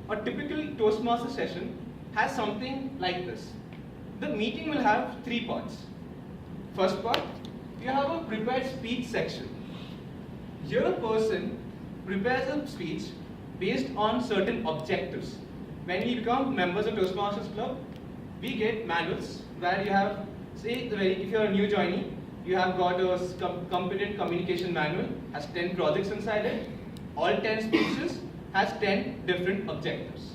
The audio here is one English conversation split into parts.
a typical Toastmaster session has something like this. The meeting will have three parts. First part, you have a prepared speech section. Here a person prepares a speech based on certain objectives. When we become members of Toastmasters Club, we get manuals where you have, say, if you're a new joinee, you have got a competent communication manual, has 10 projects inside it. All 10 speeches has 10 different objectives.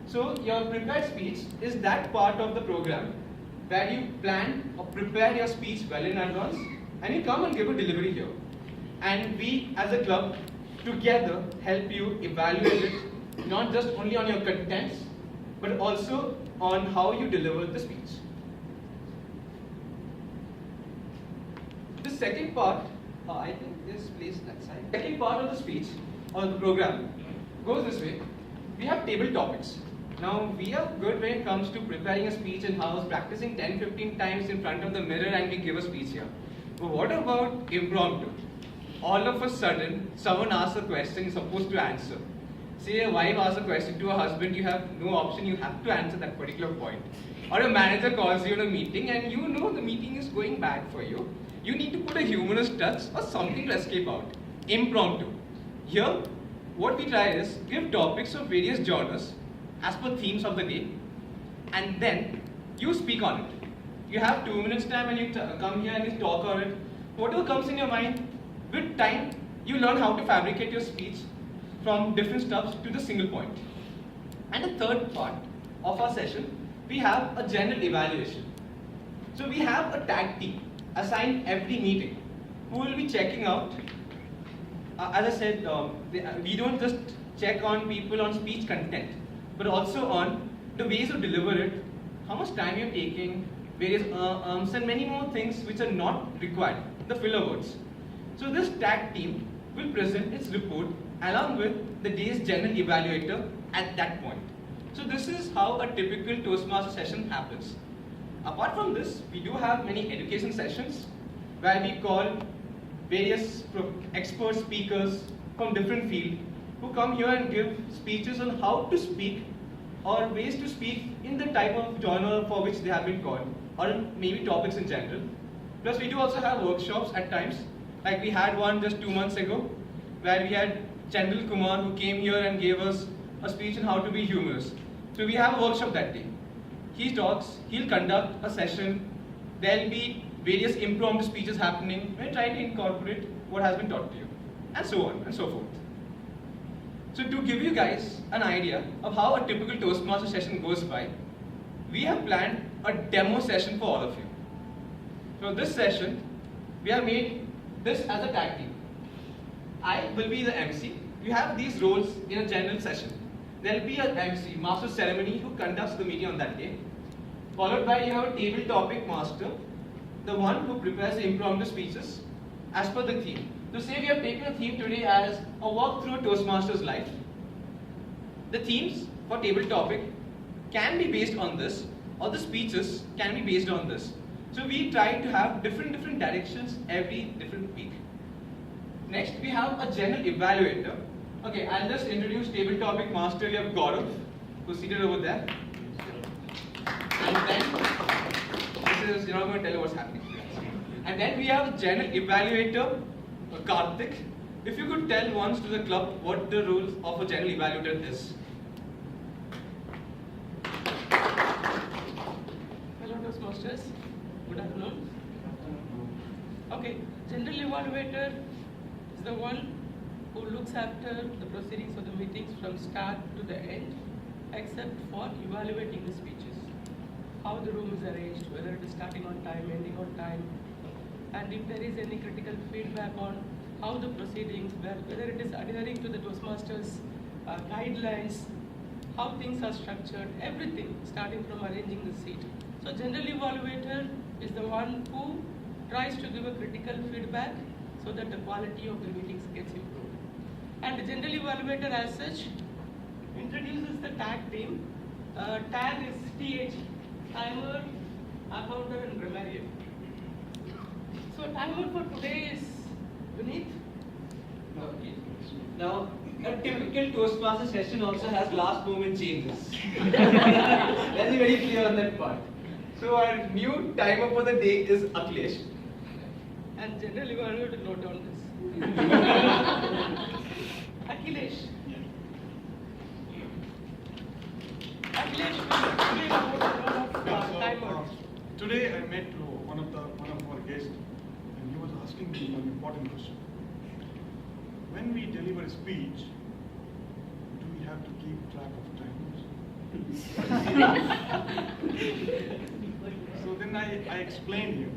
So your prepared speech is that part of the program where you plan or prepare your speech well in advance and you come and give a delivery here. And we as a club together help you evaluate it, not just only on your contents, but also on how you deliver the speech. The second part, I think this place that side. Second part of the speech or the program goes this way. We have table topics. Now we are good when it comes to preparing a speech in house, practicing 10-15 times in front of the mirror, and we give a speech here. But what about impromptu? All of a sudden, someone asks a question you're supposed to answer. Say a wife asks a question to a husband, you have no option, you have to answer that particular point. Or a manager calls you in a meeting and you know the meeting is going bad for you. You need to put a humorous touch or something to escape out. Impromptu. Here, what we try is give topics of various genres as per themes of the day, and then you speak on it. You have 2 minutes time and you come here and you talk on it. Whatever comes in your mind, with time, you learn how to fabricate your speech from different stuffs to the single point. And the third part of our session, we have a general evaluation. So we have a tag team assigned every meeting who will be checking out. As I said, we don't just check on people on speech content, but also on the ways to deliver it, how much time you're taking, various and many more things which are not required, the filler words. So this tag team will present its report along with the day's general evaluator at that point. So this is how a typical Toastmaster session happens. Apart from this, we do have many education sessions where we call various expert speakers from different fields who come here and give speeches on how to speak or ways to speak in the type of genre for which they have been called, or maybe topics in general. Plus we do also have workshops at times, like we had one just 2 months ago where we had Chandral Kumar who came here and gave us a speech on how to be humorous. So we have a workshop that day. He talks, he'll conduct a session, there'll be various impromptu speeches happening. We're trying to incorporate what has been taught to you, and so on and so forth. So to give you guys an idea of how a typical Toastmaster session goes by, we have planned a demo session for all of you. So this session, we have made this as a tag team. I will be the MC. You have these roles in a general session. There will be an MC, master ceremony, who conducts the meeting on that day. Followed by you have a table topic master, the one who prepares the impromptu speeches as per the theme. So say we have taken a theme today as a walk through a Toastmaster's life. The themes for table topic can be based on this, or the speeches can be based on this. So we try to have different directions every different week. Next we have a general evaluator. Okay, I'll just introduce table topic master. We have Gaurav, who's seated over there. And then, you're not going to tell you what's happening. And then we have general evaluator, Karthik. If you could tell once to the club what the rules of a general evaluator is. Hello Toastmasters, good afternoon. Okay, general evaluator is the one who looks after the proceedings of the meetings from start to the end, except for evaluating the speeches. How the room is arranged, whether it is starting on time, ending on time, and if there is any critical feedback on how the proceedings, whether it is adhering to the Toastmasters guidelines, how things are structured, everything, starting from arranging the seat. So general evaluator is the one who tries to give a critical feedback so that the quality of the meetings gets improved. And the general evaluator as such introduces the tag team. Tag is TH, timer, accountant and grammarian. So timer for today is Vineet. Okay. Now, A typical Toastmaster session also has last moment changes. Let's be very clear on that part. So our new timer for the day is Akhilesh. And generally, we are going to note down this. Akhilesh. Akhilesh will explain about the role of timer. Today I met one of our guests, and he was asking me an important question. When we deliver a speech, do we have to keep track of timers? So then I explained him,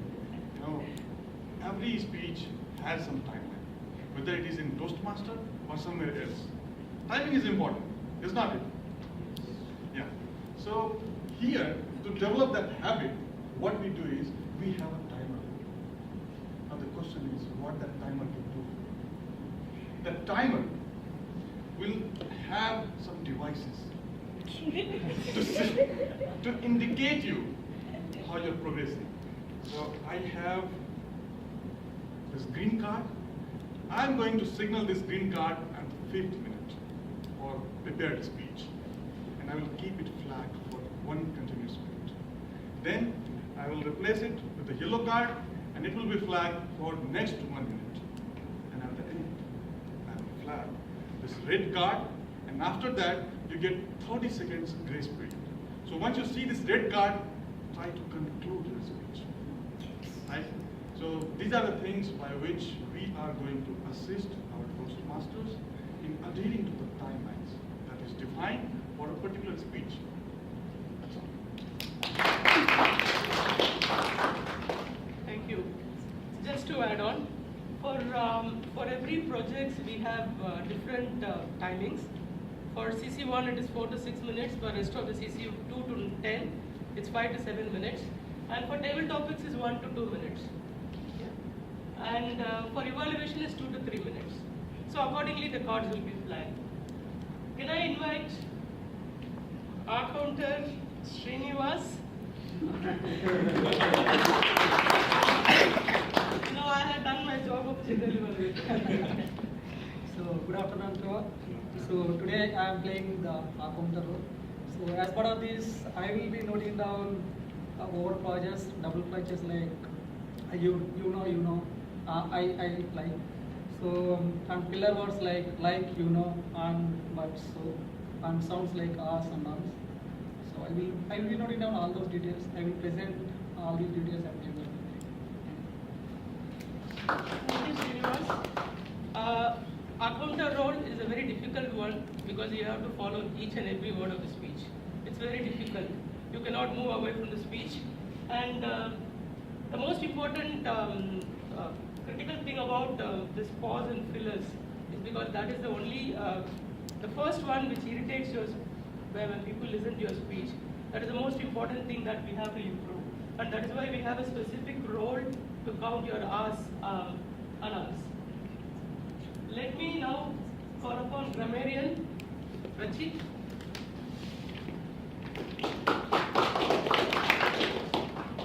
every speech has some timeline, whether it is in Toastmaster or somewhere else. Timing is important, is not it? Yeah. So here, to develop that habit, what we do is we have a timer. Now the question is what that timer can do. That timer will have some devices to indicate you how you're progressing. So I have this green card. I'm going to signal this green card at the 5th minute for prepared speech. And I will keep it flagged for 1 continuous minute. Then I will replace it with the yellow card and it will be flagged for next 1 minute. And at the end, I will flag this red card, and after that you get 30 seconds grace period. So once you see this red card, try to conclude your speech. Right? So these are the things by which we are going to assist our Toastmasters in adhering to the timelines that is defined for a particular speech. That's all. Thank you. Just to add on, for every project we have different timings. For CC1 it is 4 to 6 minutes. For rest of the CC2 to 10, it's 5 to 7 minutes. And for table topics is 1 to 2 minutes. Yeah. And for evaluation is 2 to 3 minutes. So accordingly the cards will be flagged. Can I invite our counter Srinivas? I had done my job of general evaluation. So good afternoon to all. So today I am playing the counter role. So as part of this, I will be noting down over projects, double clutches like you know, I like. So and pillar words like and but so and sounds like us and uns. So I will be noting down all those details. I will present all these details at the end. Thank you, Srinivas. Accounter role is a very difficult one because you have to follow each and every word of the speech. It's very difficult. You cannot move away from the speech. And the most important critical thing about this pause and fillers is because that is the only, the first one which irritates you when people listen to your speech. That is the most important thing that we have to improve. And that is why we have a specific role to count your R's and R's. Let me now call upon grammarian Rachit.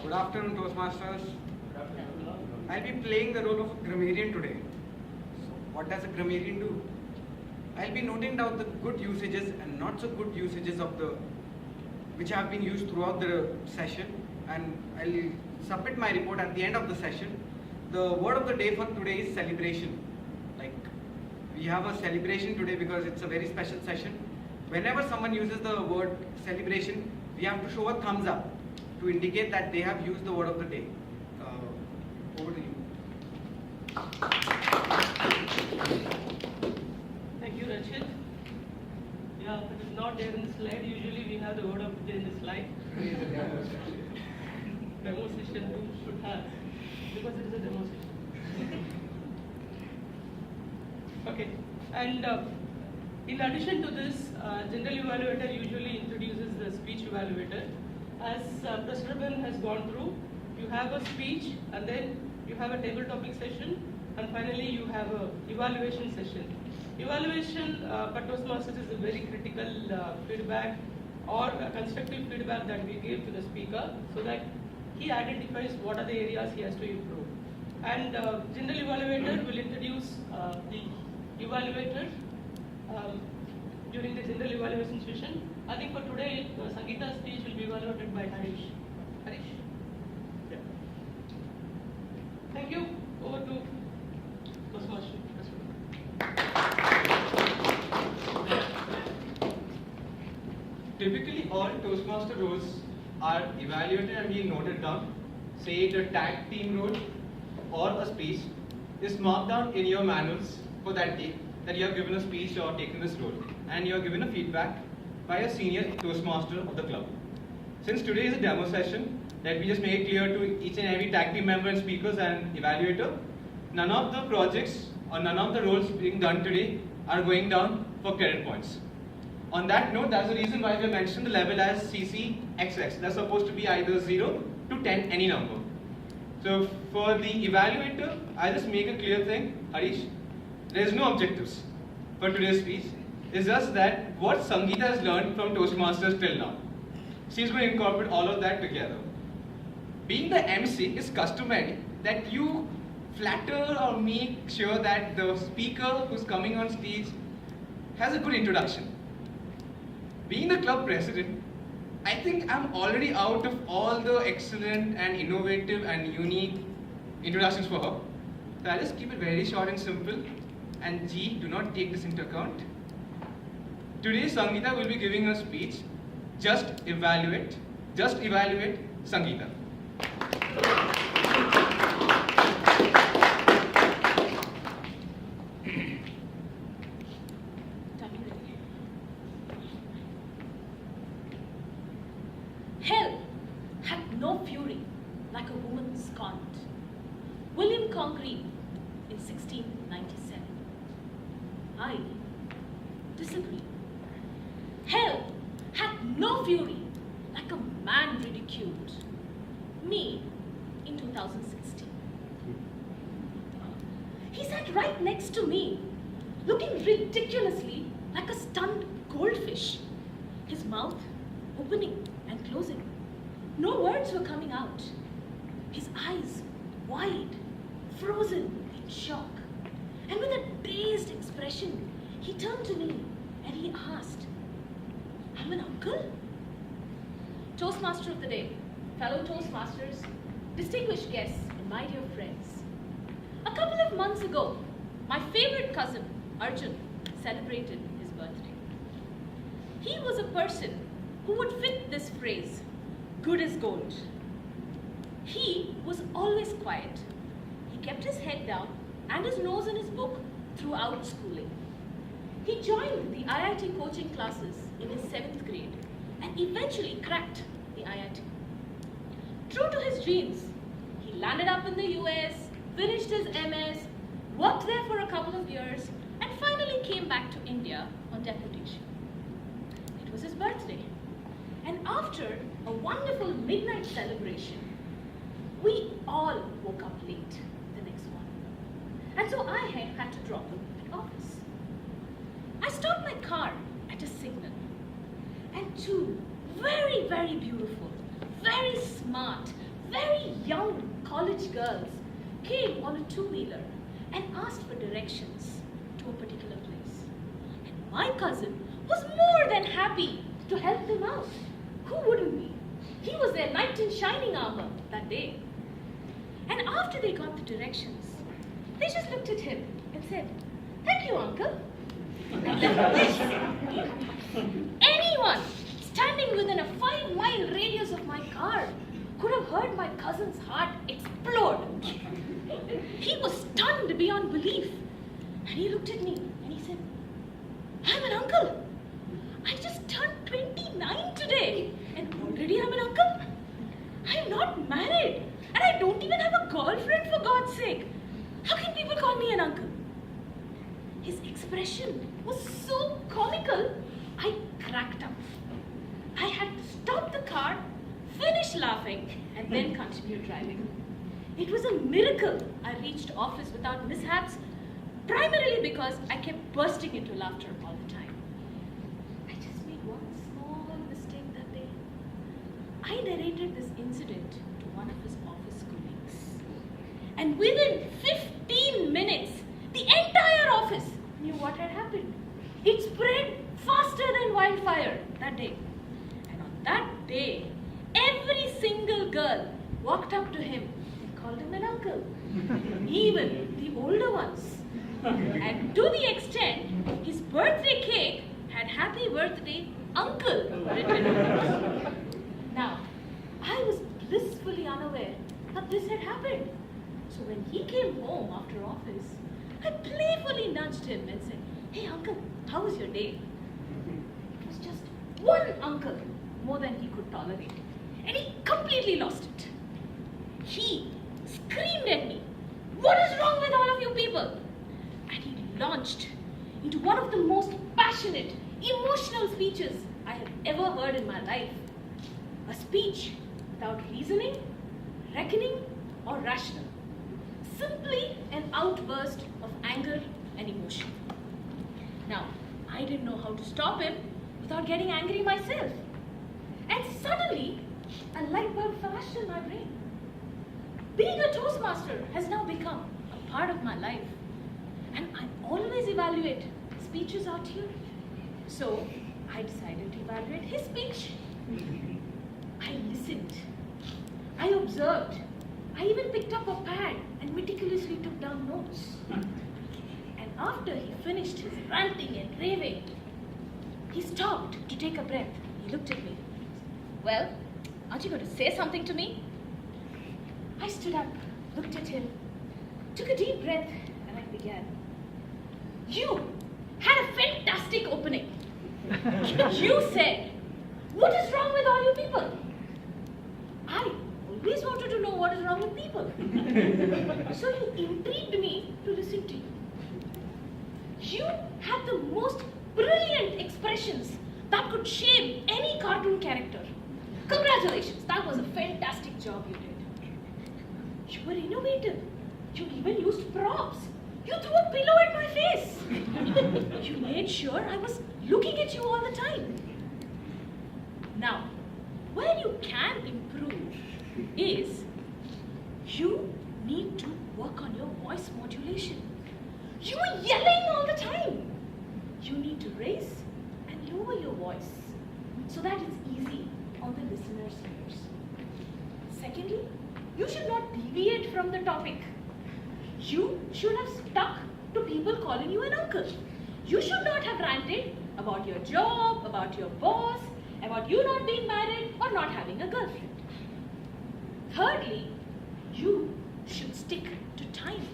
Good afternoon, Toastmasters. I'll be playing the role of a grammarian today. So, what does a grammarian do? I'll be noting down the good usages and not so good usages of which have been used throughout the session, and I'll submit my report at the end of the session. The word of the day for today is celebration. Like, we have a celebration today because it's a very special session. Whenever someone uses the word celebration, we have to show a thumbs up to indicate that they have used the word of the day. Over to you. Thank you, Rachit. Yeah, if it is not there in the slide, usually we have the word of the day in the slide. Demo session too should have, because it is a demo session. Okay, and in addition to this, general evaluator usually introduces the speech evaluator. As Professor Ben has gone through, you have a speech, and then you have a table topic session, and finally you have a evaluation session. Evaluation for Toastmasters is a very critical feedback or constructive feedback that we give to the speaker so that he identifies what are the areas he has to improve. And general evaluator will introduce the evaluator. during the general evaluation session. I think for today, Sangeeta's speech will be evaluated by Harish. Harish? Yeah. Thank you. Over to Toastmaster. Typically, all Toastmaster roles are evaluated and being noted down. Say it a tag team role or a speech is marked down in your manuals for that day that you have given a speech or taken this role, and you are given a feedback by a senior Toastmaster of the club. Since today is a demo session, let me just make it clear to each and every tag team member and speakers and evaluator, none of the projects or none of the roles being done today are going down for credit points. On that note, that's the reason why we have mentioned the level as CCXX. That's supposed to be either 0 to 10, any number. So for the evaluator, I'll just make a clear thing, Harish. There is no objectives for today's speech. It's just that what Sangeeta has learned from Toastmasters till now. She's going to incorporate all of that together. Being the MC, it's customary that you flatter or make sure that the speaker who's coming on stage has a good introduction. Being the club president, I think I'm already out of all the excellent and innovative and unique introductions for her. So I'll just keep it very short and simple. And G, do not take this into account. Today, Sangeeta will be giving a speech. Just evaluate Sangeeta. Hell had no fury like a woman scorned. William Congreve in 1697. I disagree. Hell had no fury like a man ridiculed. Me in 2016. He sat right next to me, looking ridiculously like a stunned goldfish. His mouth opening and closing. No words were coming out. His eyes wide, frozen in shock. And with a dazed expression, he turned to me and he asked, "I'm an uncle?" Toastmaster of the day, fellow Toastmasters, distinguished guests, and my dear friends. A couple of months ago, my favorite cousin, Arjun, celebrated his birthday. He was a person who would fit this phrase, good as gold. He was always quiet. He kept his head down and his nose in his book throughout schooling. He joined the IIT coaching classes in his 7th grade and eventually cracked the IIT. True to his dreams, he landed up in the US, finished his MS, worked there for a couple of years, and finally came back to India on deputation. It was his birthday. And after a wonderful midnight celebration, we all woke up late the next morning. And so I had to drop him at office. I stopped my car at a signal. And two very, very beautiful, very smart, very young college girls came on a two-wheeler and asked for directions to a particular place. And my cousin was more than happy to help them out. Who wouldn't be? He was their knight in shining armor that day. And after they got the directions, they just looked at him and said, "Thank you, uncle." And like this, anyone standing within a 5-mile radius of my car could have heard my cousin's heart explode. He was stunned beyond belief. And he looked at me and he said, "I'm an uncle. I just turned 29 today and already I'm an uncle. I'm not married and I don't even have a girlfriend, for God's sake. How can people call me an uncle?" His expression was so comical, I cracked up. I had to stop the car, finish laughing, and then continue driving. It was a miracle I reached office without mishaps, primarily because I kept bursting into laughter all the time. I just made one small mistake that day. I narrated this incident to one of his office colleagues. And within 15 minutes, the entire office knew what had happened. It spread faster than wildfire that day. And on that day, every single girl walked up to him and called him an uncle. Even the older ones. And to the extent, his birthday cake had "Happy Birthday, Uncle" written on it. Now, I was blissfully unaware that this had happened. So when he came home after office, I playfully nudged him and said, "Hey uncle, how was your day?" It was just one uncle more than he could tolerate. And he completely lost it. He screamed at me, "What is wrong with all of you people?" And he launched into one of the most passionate, emotional speeches I have ever heard in my life. A speech without reasoning, reckoning, or rational. Simply an outburst of anger and emotion. Now, I didn't know how to stop him without getting angry myself. And suddenly, a light bulb flashed in my brain. Being a Toastmaster has now become a part of my life. And I always evaluate speeches out here. So, I decided to evaluate his speech. I listened. I observed. I even picked up a pad and meticulously took down notes. And after he finished his ranting and raving, he stopped to take a breath. He looked at me. "Well, aren't you going to say something to me?" I stood up, looked at him, took a deep breath, and I began. "You had a fantastic opening. You said, 'What is wrong with all you people?' I always wanted to know what is wrong with people. So you intrigued me to listen to you. You had the most brilliant expressions that could shame any cartoon character. Congratulations, that was a fantastic job you did. You were innovative. You even used props. You threw a pillow at my face. You made sure I was looking at you all the time. Now, where you can improve is you need to work on your voice modulation. You are yelling all the time. You need to raise and lower your voice so that it's easy on the listener's ears. Secondly, you should not deviate from the topic. You should have stuck to people calling you an uncle. You should not have ranted about your job, about your boss, about you not being married or not having a girlfriend. Thirdly, you should stick to time.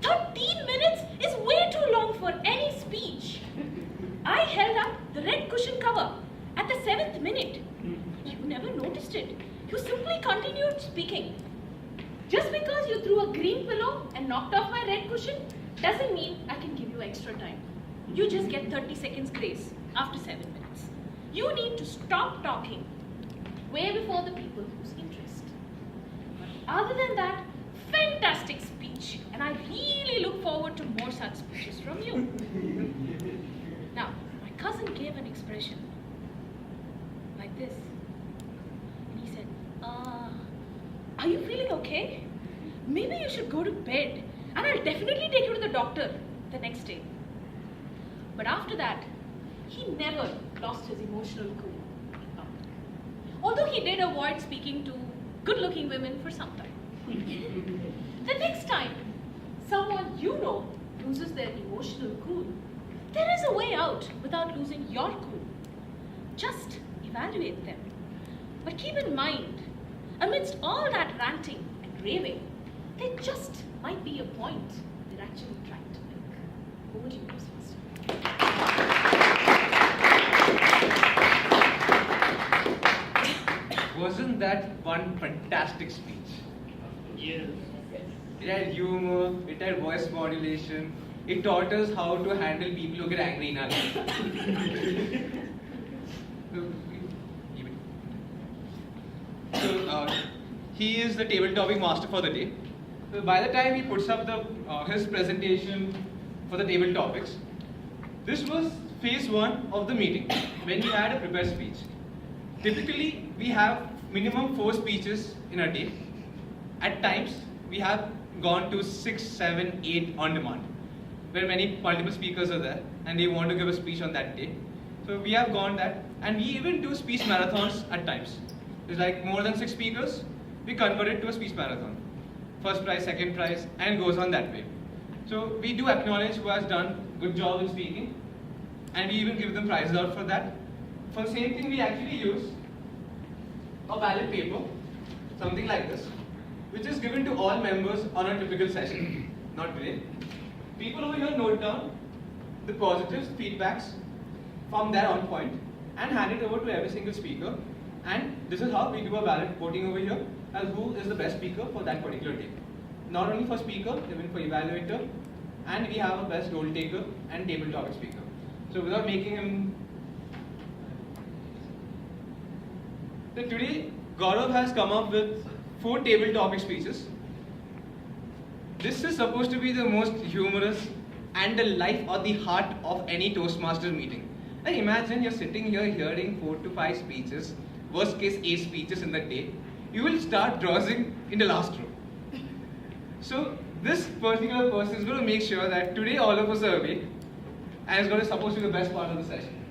13 minutes is way too long for any speech. I held up the red cushion cover at the 7th minute. You never noticed it. You simply continued speaking. Just because you threw a green pillow and knocked off my red cushion doesn't mean I can give you extra time. You just get 30 seconds grace after 7 minutes. You need to stop talking way before the people whose interest. But other than that, fantastic speech, and I really look forward to more such speeches from you. Now, my cousin gave an expression like this. And he said, "Are you feeling okay? Maybe you should go to bed, and I'll definitely take you to the doctor the next day." But after that, he never lost his emotional cool in public. Although he did avoid speaking to good-looking women for some time. The next time someone you know loses their emotional cool, there is a way out without losing your cool. Just evaluate them. But keep in mind, amidst all that ranting and raving, there just might be a point they're actually trying to make. Over to you, Toastmaster. Wasn't that one fantastic speech? Yes. It had humor, it had voice modulation, it taught us how to handle people who get angry in our life. So, he is the table topic master for the day. So by the time he puts up his presentation for the table topics, this was phase 1 of the meeting, when we had a prepared speech. Typically, we have minimum 4 speeches in a day. At times, we have gone to 6, 7, 8 on demand. where multiple speakers are there and they want to give a speech on that day. So we have gone that, and we even do speech marathons at times. There's like more than 6 speakers, we convert it to a speech marathon. First prize, second prize, and it goes on that way. So we do acknowledge who has done good job in speaking, and we even give them prizes out for that. For the same thing, we actually use a ballot paper, something like this, which is given to all members on a typical session, not today. People over here note down the positives, feedbacks from their own point and hand it over to every single speaker. And this is how we do a ballot voting over here as who is the best speaker for that particular day. Not only for speaker, even for evaluator, and we have a best role taker and table topic speaker. So without making him... So today, Gaurav has come up with 4 table topic speeches. This is supposed to be the most humorous and the life or the heart of any Toastmasters meeting. Like imagine you're sitting here hearing 4 to 5 speeches, worst case 8 speeches in the day. You will start drowsing in the last row. So this particular person is going to make sure that today all of us are awake and is going to supposed to be the best part of the session.